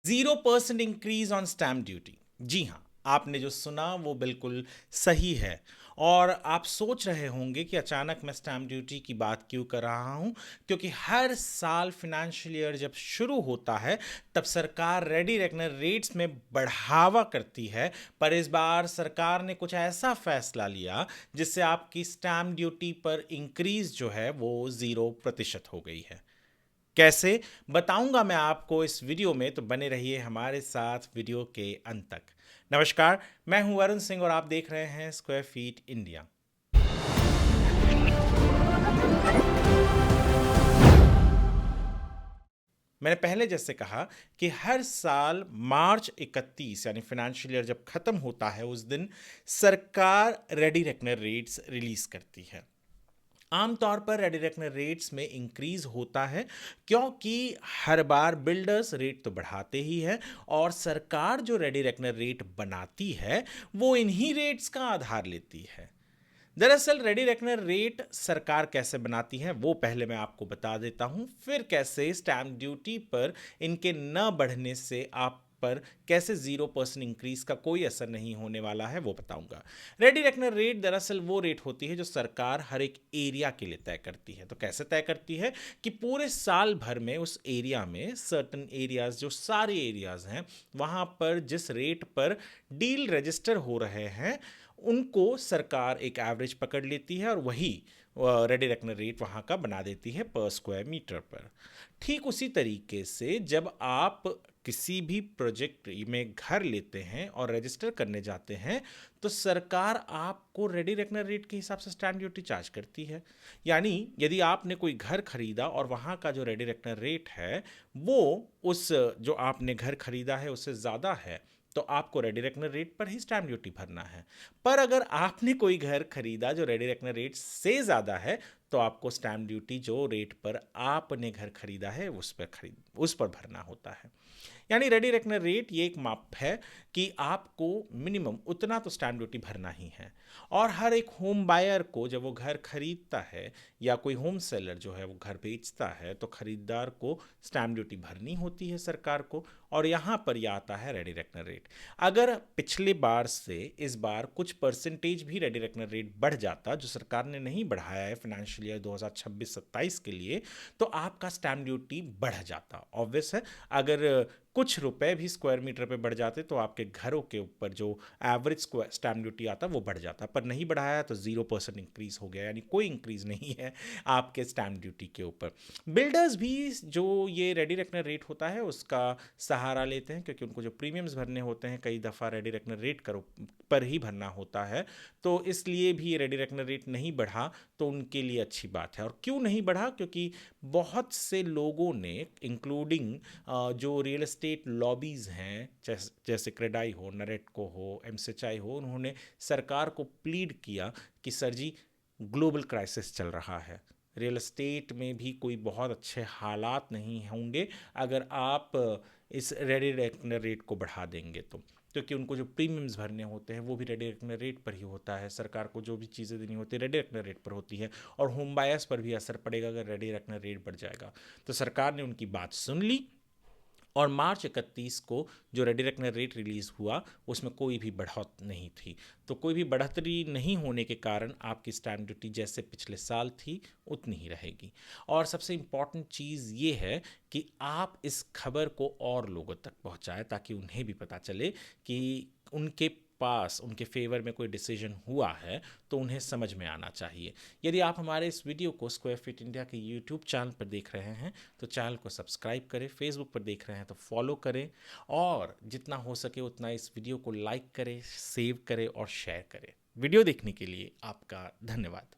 0% increase on stamp duty. जी हाँ, आपने जो सुना वो बिल्कुल सही है। और आप सोच रहे होंगे कि अचानक मैं स्टैम्प ड्यूटी की बात क्यों कर रहा हूँ, क्योंकि हर साल फिनेंशियल ईयर जब शुरू होता है तब सरकार रेडी रेकनर रेट्स में बढ़ावा करती है। पर इस बार सरकार ने कुछ ऐसा फैसला लिया जिससे आपकी स्टैम्प ड्यूटी पर इंक्रीज जो है वो 0% हो गई है। कैसे बताऊंगा मैं आपको इस वीडियो में, तो बने रहिए हमारे साथ वीडियो के अंत तक। नमस्कार, मैं हूं वरुण सिंह और आप देख रहे हैं स्क्वायर फीट इंडिया। मैंने पहले जैसे कहा कि हर साल मार्च 31 यानी फाइनेंशियल ईयर जब खत्म होता है उस दिन सरकार रेडी रेकनर रेट्स रिलीज करती है। आमतौर पर रेडी रेकनर रेट्स में इंक्रीज होता है क्योंकि हर बार बिल्डर्स रेट तो बढ़ाते ही है और सरकार जो रेडी रेकनर रेट बनाती है वो इन्हीं रेट्स का आधार लेती है। दरअसल रेडी रेकनर रेट सरकार कैसे बनाती है वो पहले मैं आपको बता देता हूं, फिर कैसे स्टैंप ड्यूटी पर इनके न बढ़ने से आप पर कैसे 0% इंक्रीज का कोई असर नहीं होने वाला है वो बताऊंगा। रेडी रेकनर रेट दरअसल वो रेट होती है जो सरकार हर एक एरिया के लिए तय करती है। तो कैसे तय करती है कि पूरे साल भर में उस एरिया में सर्टन एरियाज, जो सारे एरियाज हैं, वहां पर जिस रेट पर डील रजिस्टर हो रहे हैं उनको सरकार एक एवरेज पकड़ लेती है और वही रेडी रेकनर रेट वहाँ का बना देती है पर स्क्वायर मीटर पर। ठीक उसी तरीके से जब आप किसी भी प्रोजेक्ट में घर लेते हैं और रजिस्टर करने जाते हैं तो सरकार आपको रेडी रेकनर रेट के हिसाब से स्टैंप ड्यूटी चार्ज करती है। यानी यदि आपने कोई घर खरीदा और वहाँ का जो रेडी रेकनर रेट है वो उस जो आपने घर खरीदा है उससे ज़्यादा है तो आपको रेडी रेकनर रेट पर ही स्टैंप ड्यूटी भरना है। पर अगर आपने कोई घर खरीदा जो रेडी रेकनर रेट से ज़्यादा है तो आपको स्टैंप ड्यूटी जो रेट पर आपने घर खरीदा है उस पर भरना होता है। यानी रेडी रेकनर रेट ये एक माप है कि आपको मिनिमम उतना तो स्टैंप ड्यूटी भरना ही है। और हर एक होम बायर को जब वो घर खरीदता है या कोई होम सेलर जो है वो घर बेचता है तो खरीदार को स्टैंप ड्यूटी भरनी होती है सरकार को। और यहाँ पर यह आता है रेडी रेकनर रेट। अगर पिछले बार से इस बार कुछ परसेंटेज भी रेडी रेकनर रेट बढ़ जाता जो सरकार ने नहीं बढ़ाया है फाइनेंशियल ईयर 2026-27 के लिए, तो आपका स्टैंप ड्यूटी बढ़ जाता। ऑब्वियस है, अगर कुछ रुपए भी स्क्वायर मीटर पे बढ़ जाते तो आपके घरों के ऊपर जो एवरेज स्टैंप ड्यूटी आता वो बढ़ जाता। पर नहीं बढ़ाया तो 0% इंक्रीज हो गया, यानी कोई इंक्रीज नहीं है आपके स्टैंप ड्यूटी के ऊपर। बिल्डर्स भी जो ये रेडी रेकनर रेट होता है उसका सहारा लेते हैं क्योंकि उनको जो प्रीमियम्स भरने होते हैं कई दफ़ा रेडी रेकनर रेट पर ही भरना होता है। तो इसलिए भी ये रेडी रेकनर रेट नहीं बढ़ा तो उनके लिए अच्छी बात है। और क्यों नहीं बढ़ा? क्योंकि बहुत से लोगों ने इंक्लूडिंग जो रियल एस्टेट लॉबीज़ हैं जैसे क्रेडाई हो, नरेटको हो, एमसीएचआई हो, उन्होंने सरकार को प्लीड किया कि सर जी ग्लोबल क्राइसिस चल रहा है, रियल एस्टेट में भी कोई बहुत अच्छे हालात नहीं होंगे अगर आप इस रेडी रेकनर रेट को बढ़ा देंगे तो। क्योंकि उनको जो प्रीमियम्स भरने होते हैं वो भी रेडी रेकनर रेट पर ही होता है, सरकार को जो भी चीज़ें देनी होती है रेडी रेकनर रेट पर होती है। और होम बायर्स पर भी असर पड़ेगा अगर रेडी रेकनर रेट बढ़ जाएगा। तो सरकार ने उनकी बात सुन ली और मार्च 31 को जो रेडी रेकनर रेट रिलीज़ हुआ उसमें कोई भी बढ़ोत नहीं थी। तो कोई भी बढ़ोतरी नहीं होने के कारण आपकी स्टैंप ड्यूटी जैसे पिछले साल थी उतनी ही रहेगी। और सबसे इम्पॉर्टेंट चीज़ ये है कि आप इस खबर को और लोगों तक पहुंचाएं ताकि उन्हें भी पता चले कि उनके पास उनके फेवर में कोई डिसीजन हुआ है तो उन्हें समझ में आना चाहिए। यदि आप हमारे इस वीडियो को स्क्वायर फीट इंडिया के यूट्यूब चैनल पर देख रहे हैं तो चैनल को सब्सक्राइब करें, फेसबुक पर देख रहे हैं तो फॉलो करें और जितना हो सके उतना इस वीडियो को लाइक करें, सेव करें और शेयर करें। वीडियो देखने के लिए आपका धन्यवाद।